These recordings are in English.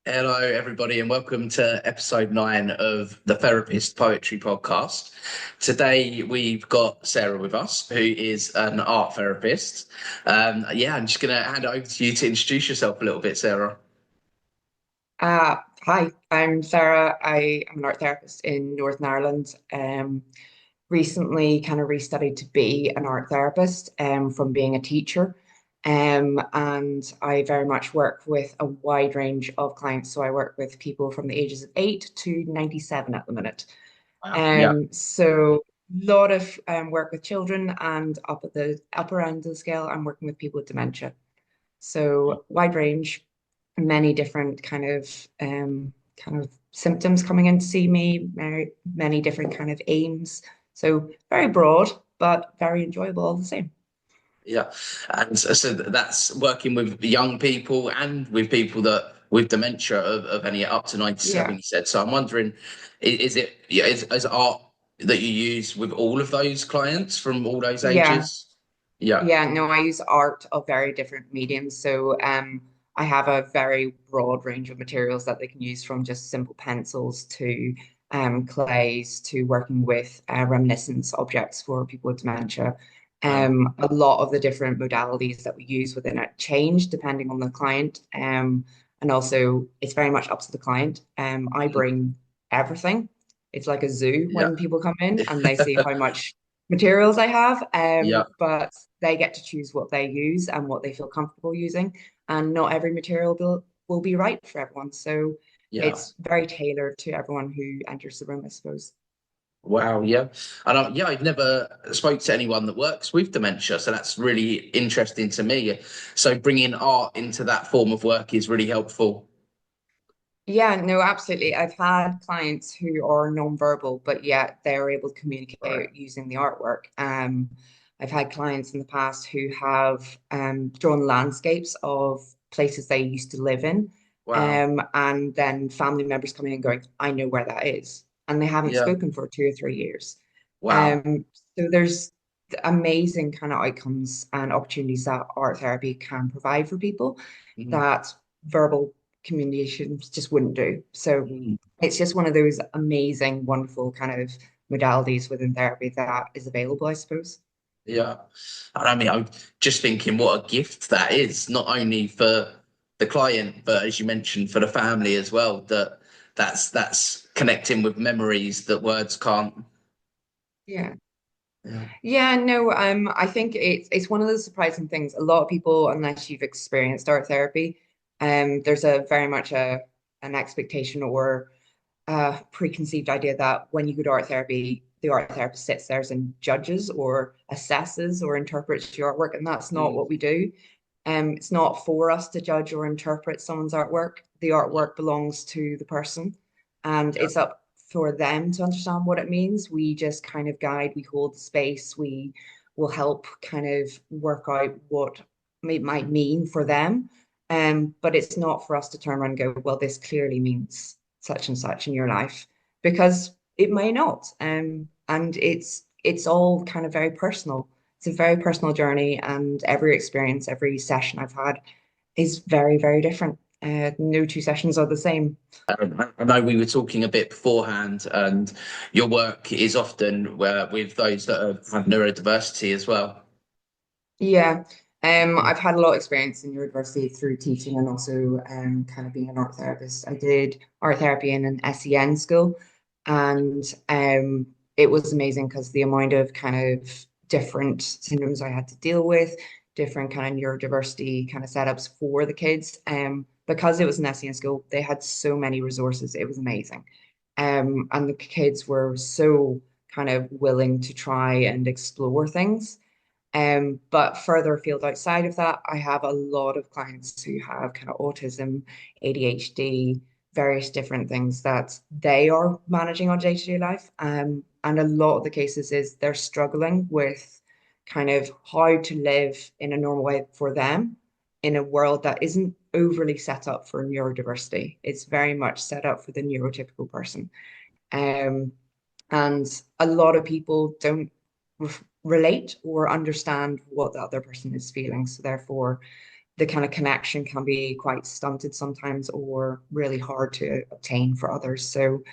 Hello, everybody, and welcome to episode 9 of the Therapist Poetry Podcast. Today, we've got Sarah with us, who is an art therapist. I'm just going to hand it over to you to introduce yourself a little bit, Sarah. Hi, I'm Sarah. I am an art therapist in Northern Ireland. Recently kind of restudied to be an art therapist from being a teacher. And I very much work with a wide range of clients. So I work with people from the ages of 8 to 97 at the minute. Wow. Yeah. So a lot of work with children, and up at the upper end of the scale, I'm working with people with dementia. So wide range, many different kind of symptoms coming in to see me, many different kind of aims. So very broad, but very enjoyable all the same. Yeah. And so that's working with young people and with people that with dementia of any up to 97, Yeah. you said. So I'm wondering, is it, yeah, is art that you use with all of those clients from all those Yeah. ages? Yeah. Yeah. No, I use art of very different mediums. So I have a very broad range of materials that they can use, from just simple pencils to clays to working with reminiscence objects for people with dementia. Wow. A lot of the different modalities that we use within it change depending on the client. And also, it's very much up to the client. I bring everything. It's like a zoo Yeah. when people come in and they see how much materials I have. Yeah. But they get to choose what they use and what they feel comfortable using. And not every material will be right for everyone. So Yeah. it's very tailored to everyone who enters the room, I suppose. Wow. Yeah. And I've never spoke to anyone that works with dementia, so that's really interesting to me. So bringing art into that form of work is really helpful. Yeah, no, absolutely. I've had clients who are non-verbal, but yet they're able to Right. communicate using the artwork. I've had clients in the past who have drawn landscapes of places they used to live in, Wow. and then family members coming and going, "I know where that is," and they haven't Yeah. spoken for 2 or 3 years. Wow. Um, so there's amazing kind of outcomes and opportunities that art therapy can provide for people Mhm. that verbal communications just wouldn't do. So Mm. it's just one of those amazing, wonderful kind of modalities within therapy that is available, I suppose. Yeah. And I mean, I'm just thinking what a gift that is, not only for the client, but as you mentioned, for the family as well, that's connecting with memories that words can't. Yeah. Yeah. Yeah, no, I think it's one of those surprising things. A lot of people, unless you've experienced art therapy, there's a very much an expectation or preconceived idea that when you go to art therapy, the art therapist sits there and judges or assesses or interprets your artwork, and that's not Mm. what we do. It's not for us to judge or interpret someone's artwork. The Yeah. artwork belongs to the person, and Yeah. it's up for them to understand what it means. We just kind of guide, we hold the space, we will help kind of work out what it might mean for them. But it's not for us to turn around and go, well, this clearly means such and such in your life, because it may not. And it's all kind of very personal. It's a very personal journey, and every experience, every session I've had is very, very different. No two sessions are the same. I know we were talking a bit beforehand, and your work is often with those that have neurodiversity as well. Yeah. I've had a lot of experience in neurodiversity through teaching and also kind of being an art therapist. I did art therapy in an SEN school, and it was amazing because the amount of kind of different syndromes I had to deal with, different kind of neurodiversity kind of setups for the kids. Because it was an SEN school, they had so many resources. It was amazing. And the kids were so kind of willing to try and explore things. But further afield outside of that, I have a lot of clients who have kind of autism, ADHD, various different things that they are managing on day-to-day life. And a lot of the cases is they're struggling with kind of how to live in a normal way for them in a world that isn't overly set up for neurodiversity. It's very much set up for the neurotypical person. Um, and a lot of people don't relate or understand what the other person is feeling. So therefore, the kind of connection can be quite stunted sometimes or really hard to obtain for others. So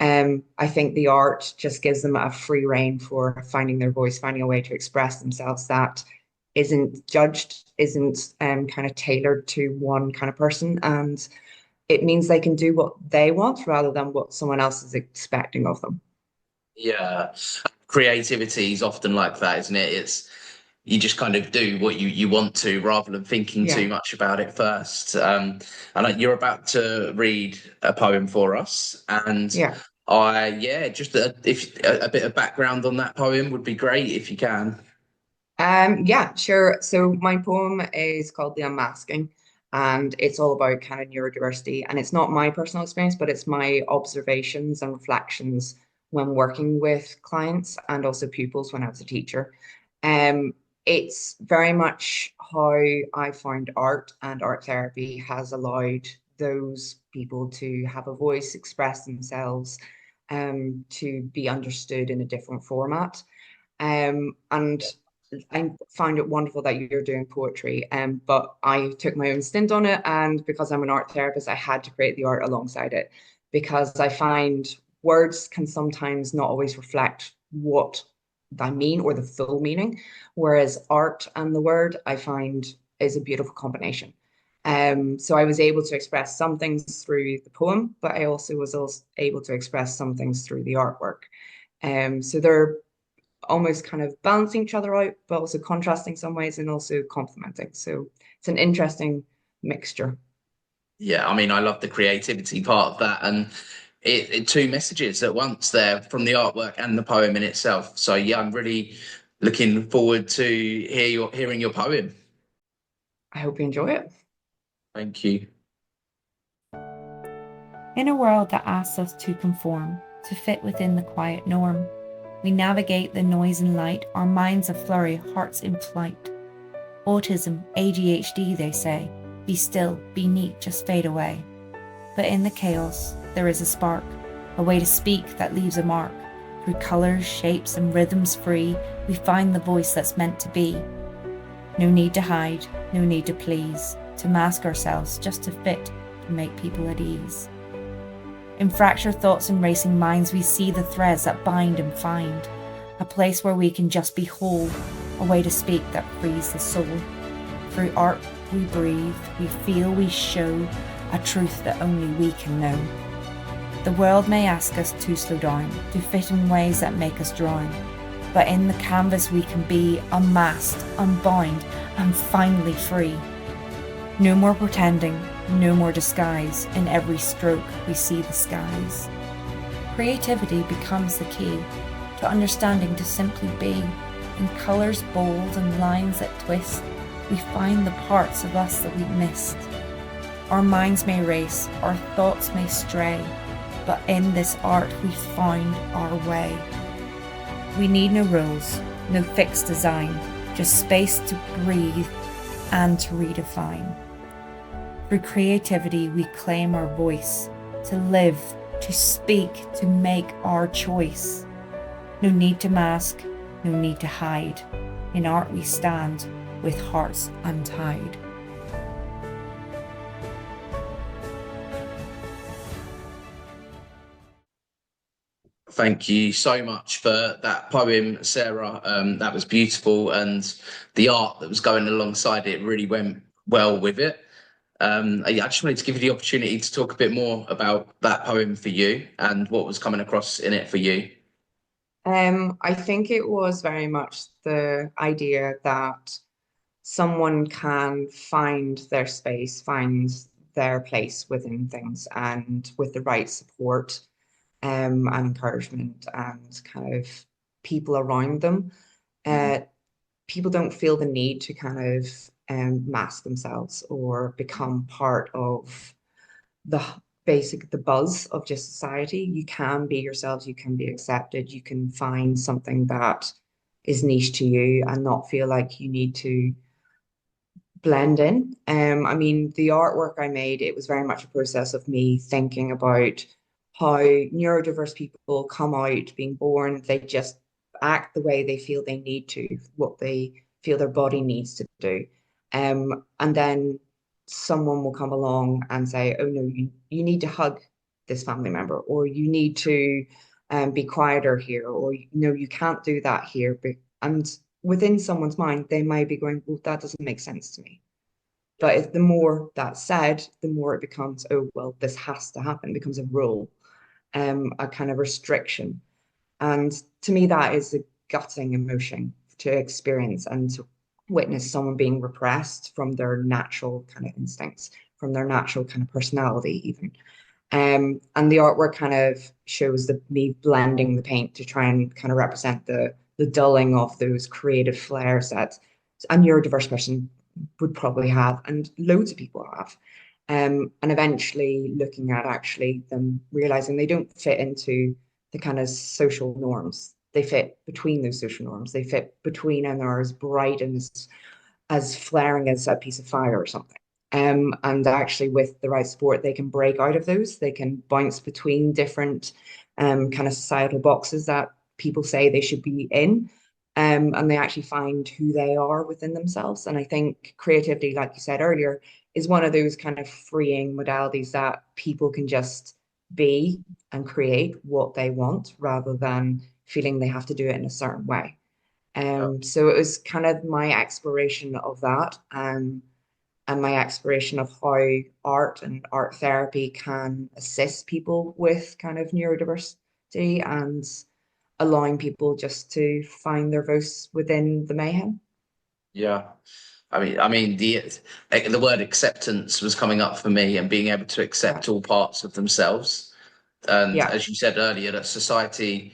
I think the art just gives them a free rein for finding their voice, finding a way to express themselves that isn't judged, isn't kind of tailored to one kind of person. And it means they can do what they want rather than what someone else is expecting of them. Yeah, creativity is often like that, isn't it? It's you just kind of do what you want to rather than thinking Yeah. too much about it first. And you're about to read a poem for us, and Yeah. yeah, just if a bit of background on that poem would be great if you can. Yeah, sure. So my poem is called The Unmasking, and it's all about kind of neurodiversity. And it's not my personal experience, but it's my observations and reflections when working with clients and also pupils when I was a teacher. Um, it's very much how I found art and art therapy has allowed those people to have a voice, express themselves, to be understood in a different format. And I find it wonderful that you're doing poetry. But I took my own stint on it, and because I'm an art therapist, I had to create the art alongside it because I find words can sometimes not always reflect what I mean or the full meaning, whereas art and the word I find is a beautiful combination. So I was able to express some things through the poem, but I also able to express some things through the artwork. So they're almost kind of balancing each other out, but also contrasting some ways and also complementing. So it's an interesting mixture. Yeah, I mean, I love the creativity part of that, and it two messages at once there from the artwork and the poem in itself. So yeah, I'm really looking forward to hearing your poem. I hope you enjoy it. Thank you. In a world that asks us to conform, to fit within the quiet norm, we navigate the noise and light, our minds a flurry, hearts in flight. Autism, ADHD, they say, be still, be neat, just fade away. But in the chaos, there is a spark, a way to speak that leaves a mark. Through colours, shapes, and rhythms free, we find the voice that's meant to be. No need to hide, no need to please, to mask ourselves just to fit, to make people at ease. In fractured thoughts and racing minds, we see the threads that bind and find a place where we can just be whole, a way to speak that frees the soul. Through art, we breathe, we feel, we show a truth that only we can know. The world may ask us to slow down, to fit in ways that make us drown, but in the canvas we can be unmasked, unbound, and finally free. No more pretending, no more disguise. In every stroke we see the skies. Creativity becomes the key to understanding to simply be. In colours bold and lines that twist, we find the parts of us that we missed. Our minds may race, our thoughts may stray, but in this art we find our way. We need no rules, no fixed design, just space to breathe and to redefine. Through creativity, we claim our voice, to live, to speak, to make our choice. No need to mask, no need to hide. In art we stand with hearts untied. Thank you so much for that poem, Sarah. That was beautiful, and the art that was going alongside it really went well with it. I just wanted to give you the opportunity to talk a bit more about that poem for you and what was coming across in it for you. I think it was very much the idea that someone can find their space, find their place within things, and with the right support, and encouragement and kind of people around them, uh, people don't feel the need to kind of mask themselves or become part of the the buzz of just society. You can be yourselves, you can be accepted, you can find something that is niche to you and not feel like you need to blend in. I mean, the artwork I made, it was very much a process of me thinking about how neurodiverse people come out being born, they just act the way they feel they need to, what they feel their body needs to do. And then someone will come along and say, oh no, you need to hug this family member, or you need to be quieter here, or no, you can't do that here. And within someone's mind, they might be going, well, that doesn't make sense to me. But if the more that's said, the more it becomes, oh, well, this has to happen, it becomes a rule, a kind of restriction. And to me, that is a gutting emotion to experience and to witness someone being repressed from their natural kind of instincts, from their natural kind of personality, even. And the artwork kind of shows me blending the paint to try and kind of represent the dulling of those creative flares that a neurodiverse person would probably have, and loads of people have. And eventually looking at actually them realizing they don't fit into the kind of social norms. They fit between those social norms. They fit between and are as bright and as flaring as a piece of fire or something. And actually, with the right support, they can break out of those. They can bounce between different kind of societal boxes that people say they should be in. And they actually find who they are within themselves. And I think creativity, like you said earlier, is one of those kind of freeing modalities that people can just be and create what they want rather than feeling they have to do it in a certain way. So it was kind of my exploration of that, and my exploration of how art and art therapy can assist people with kind of neurodiversity and allowing people just to find their voice within the mayhem. Yeah. I mean, the word acceptance was coming up for me, and being able to Yeah, accept all parts of themselves. And yeah, as you said earlier, that society,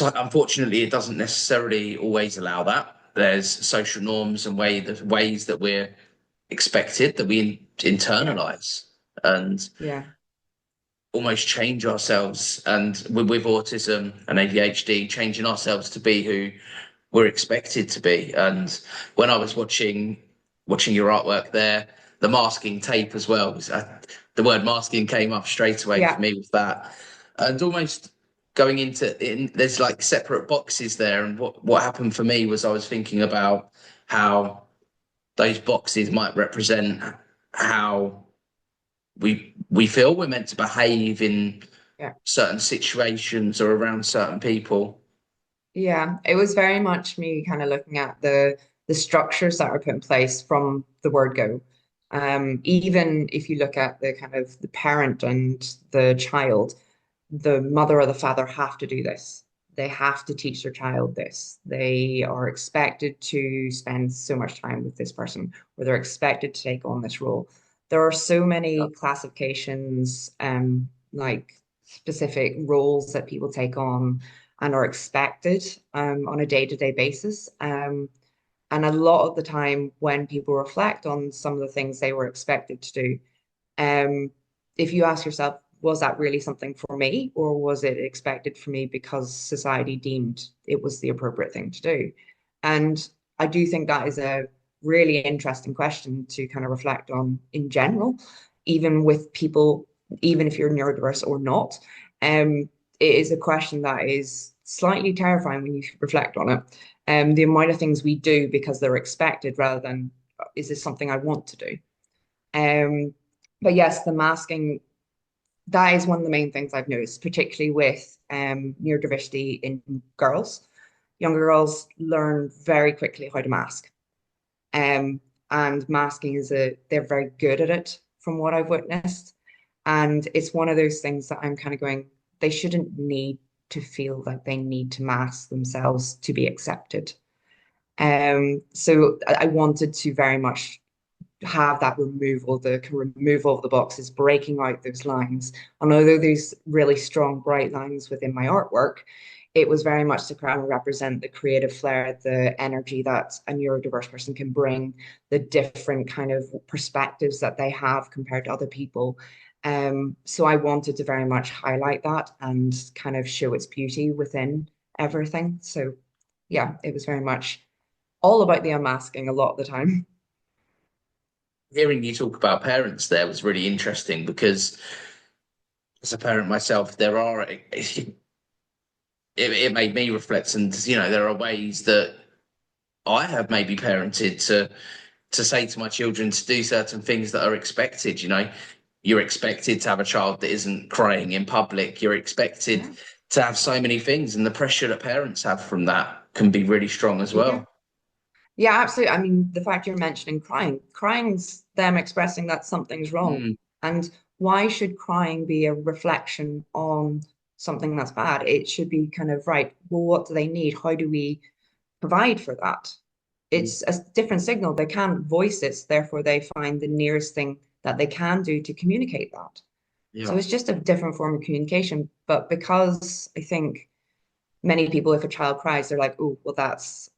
unfortunately, it doesn't necessarily always allow that. There's social norms and the ways that we're expected, that we yeah, internalize and yeah, almost change ourselves. And with autism and ADHD, changing ourselves to be who we're expected to be. And when I was watching your artwork there, the masking tape as well, the word masking came up straight away for yeah, me with that. And almost going there's like separate boxes there. And what happened for me was I was thinking about how those boxes might represent how we feel we're meant to behave in yeah. certain situations or around certain people. Yeah, it was very much me kind of looking at the structures that are put in place from the word go. Even if you look at the kind of the parent and the child, the mother or the father have to do this. They have to teach their child this. They are expected to spend so much time with this person, or they're expected to take on this role. There are so many classifications, like specific roles that people take on and are expected on a day-to-day basis. And a lot of the time, when people reflect on some of the things they were expected to do, um, if you ask yourself, was that really something for me, or was it expected for me because society deemed it was the appropriate thing to do? And I do think that is a really interesting question to kind of reflect on in general, even with people, even if you're neurodiverse or not. It is a question that is slightly terrifying when you reflect on it. The amount of things we do because they're expected rather than, is this something I want to do? Um, but yes, the masking, that is one of the main things I've noticed, particularly with neurodiversity in girls. Younger girls learn very quickly how to mask. Um, and masking they're very good at it from what I've witnessed. And it's one of those things that I'm kind of going, they shouldn't need to feel like they need to mask themselves to be accepted. So I wanted to very much have that removal of the boxes, breaking out those lines. And although there's really strong, bright lines within my artwork, it was very much to kind of represent the creative flair, the energy that a neurodiverse person can bring, the different kind of perspectives that they have compared to other people. So I wanted to very much highlight that and kind of show its beauty within everything. So yeah, it was very much all about the unmasking a lot of the time. Hearing you talk about parents there was really interesting, because as a parent myself, it made me reflect. And there are ways that I have maybe parented to say to my children to do certain things that are expected. You know, you're expected to have a child that isn't crying in public. You're expected to have so many things, and the pressure that parents have from that can be really strong as Yeah. well. Yeah, absolutely. I mean, the fact you're mentioning crying's them expressing that something's wrong. Mm, And why should crying be a reflection on something that's bad? It should be kind of, right, well, what do they need? How do we provide for that? mm, It's a different signal. They can't voice it, therefore they find the nearest thing that they can do to communicate that. So yeah. it's just a different form of communication. But because I think many people, if a child cries, they're like, oh, well, that's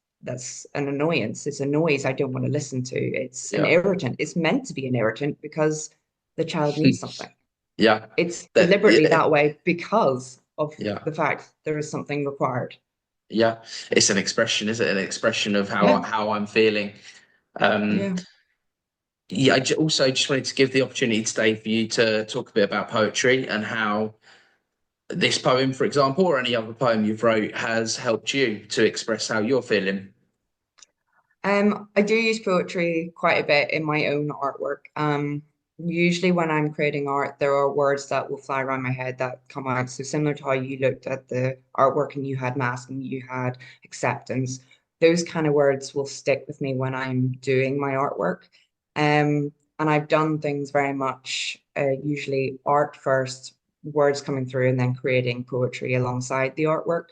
an annoyance. It's a noise I don't want to listen to. It's an Yeah. irritant. It's meant to be an irritant because the child needs something. Yeah. It's That, deliberately yeah. that way because of Yeah. the fact there is something required. Yeah. It's an expression, is it? An expression of Yeah, how I'm feeling. Um, yeah. yeah, also just wanted to give the opportunity today for you to talk a bit about poetry and how this poem, for example, or any other poem you've wrote has helped you to express how you're feeling. I do use poetry quite a bit in my own artwork. Usually when I'm creating art, there are words that will fly around my head that come out. So similar to how you looked at the artwork and you had masking, you had acceptance, those kind of words will stick with me when I'm doing my artwork. And I've done things very much, usually art first, words coming through, and then creating poetry alongside the artwork.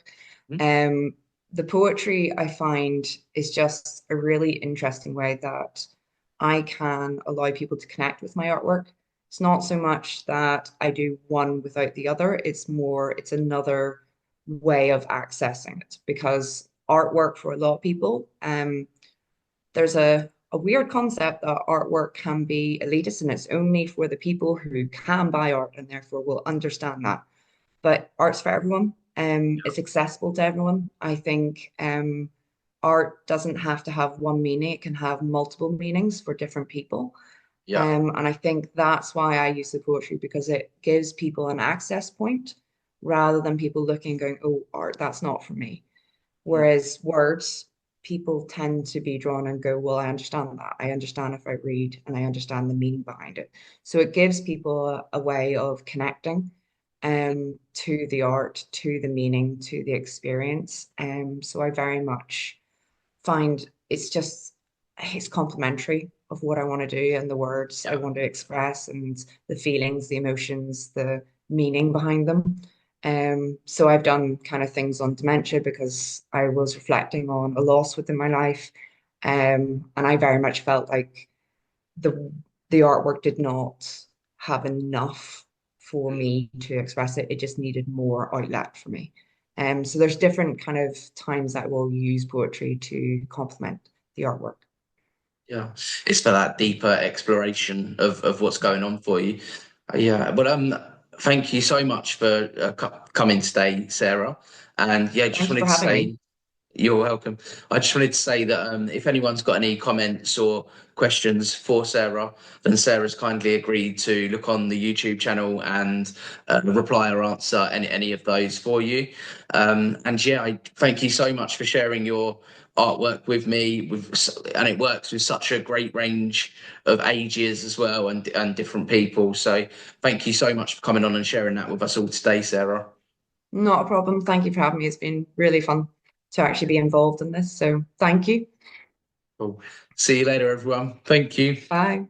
Mhm. The poetry I find is just a really interesting way that I can allow people to connect with my artwork. It's not so much that I do one without the other, it's more, it's another way of accessing it because artwork for a lot of people, there's a weird concept that artwork can be elitist and it's only for the people who can buy art and therefore will understand that. But art's for everyone. It's accessible to everyone. I think art doesn't have to have one meaning, it can have multiple meanings for different people. Yeah. And I think that's why I use the poetry because it gives people an access point rather than people looking and going, oh, art, that's not for me. Whereas words, people tend to be drawn and go, well, I understand that. I understand if I read and I understand the meaning behind it. So it gives people a way of connecting to the art, to the meaning, to the experience. So I very much find it's complementary of what I want to do and the words I Yeah. want to express and the feelings, the emotions, the meaning behind them. So I've done kind of things on dementia because I was reflecting on a loss within my life. And I very much felt like the the artwork did not have enough for me to express it. It just needed more outlet for me. So there's different kind of times that we'll use poetry to complement the artwork. Yeah, it's for that deeper exploration of what's going on for you. Yeah, but thank you so much for coming today, Sarah. And yeah, just Thank you wanted for to having me. say you're welcome. I just wanted to say that if anyone's got any comments or questions for Sarah, then Sarah's kindly agreed to look on the YouTube channel and reply or answer any of those for you. And yeah, I thank you so much for sharing your artwork with me. And it works with such a great range of ages as well and different people. So thank you so much for coming on and sharing that with us all today, Sarah. Not a problem. Thank you for having me. It's been really fun to actually be involved in this. So thank you. Cool. See you later, everyone. Thank you. Bye.